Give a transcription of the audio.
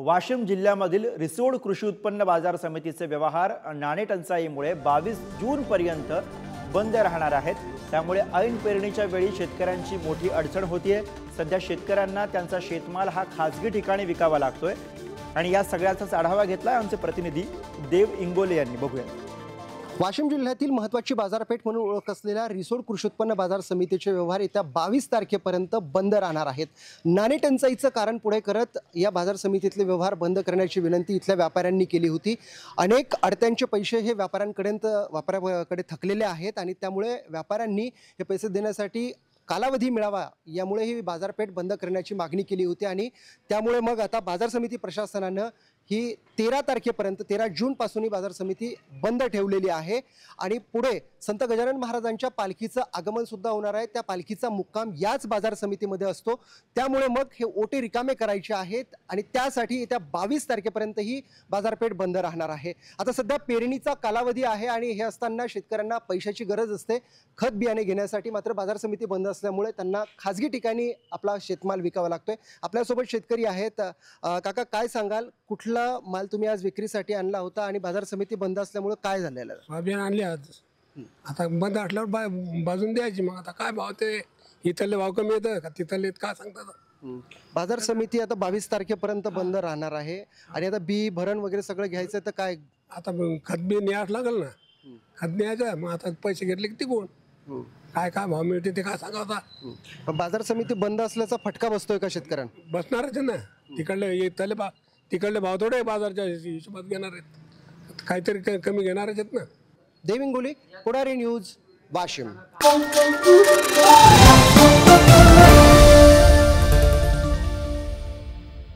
वाशिम जिल्ह्यामधील रिसोड कृषी उत्पन्न बाजार समितीचे व्यवहार नाणे टंचाईमुळे 22 जून पर्यंत बंद राहणार आहेत। त्यामुळे ऐन पेरणीच्या वेळी शेतकऱ्यांची मोठी अडचण होतीये। सध्या शेतकऱ्यांना त्यांचा शेतमाल हा खासगी ठिकाणी विकावा लागतोय आणि या सगळ्याचाच आढावा घेतलाय आमचे प्रतिनिधी देव इंगोले यांनी। बघूया। वाशिम जिल्ह्यातील महत्त्वाची बाजारपेठ म्हणून ओळख असलेल्या रिसोड कृषी उत्पन्न बाजार समितीचे व्यवहार येत्या 22 तारखेपर्यंत बंद राहणार आहेत। नाणे टंचाईचं कारण पुढे करत या बाजार समितीतले व्यवहार बंद करण्याची विनंती इथल्या व्यापाऱ्यांनी केली होती। अनेक अडत्यांचे पैसे हे व्यापाऱ्याकडे थकलेले आहेत आणि त्यामुळे व्यापाऱ्यांनी हे पैसे देण्यासाठी कालावधी मिळावा यामुळे ही बाजारपेठ बंद करण्याची मागणी केली होती आणि त्यामुळे मग आता बाजार समिती प्रशासनानं ही 13 तारखेपर्यंत 13 जून पासून ही बाजार समिती बंद ठेवलेली आहे आणि पुढे संत गजानन महाराजांच्या पालखीचं आगमन सुद्धा होणार आहे। त्या पालखीचा मुक्काम याच बाजार समितीमध्ये असतो। त्यामुळे मग हे ओटे रिकामे करायचे आहेत आणि त्यासाठी येत्या 22 तारखेपर्यंत ही बाजारपेठ बंद राहणार आहे। आता सध्या पेरणीचा कालावधी आहे आणि हे असताना शेतकऱ्यांना पैशाची गरज असते खत बियाणे घेण्यासाठी। मात्र बाजार समिती बंद असल्यामुळे त्यांना खासगी ठिकाणी आपला शेतमाल विकावा लागतोय। आपल्यासोबत शेतकरी आहेत। काका, काय सांगाल, कुठला माल तुम्ही आज विक्रीसाठी आणला होता आणि बाजार समिती बंद असल्यामुळे काय झालेलं? सोयाबीन आणली आज, आता बंद असल्यावर बाजून द्यायची। मग आता काय भाव, ते इथले भाव कमी येतं का तिथले काय सांगतात? बाजार समिती आता 22 तारखेपर्यंत बंद राहणार आहे आणि आता बी भरण वगैरे सगळं घ्यायचं तर काय आता खत बी न्यायच लागेल ना, खत न्यायचं। मग आता पैसे घेतले की तिकून काय काय भाव मिळते ते काय सांगा आता। बाजार समिती बंद असल्याचा फटका बसतोय का शेतकऱ्यांना? बसणारच आहे ना, तिकडले भाव थोडे बाजारच्या हिशोबात घेणार आहेत, काहीतरी कमी घेणारच आहेत ना। देव इंगोले, पुढारी न्यूज, वाशिम।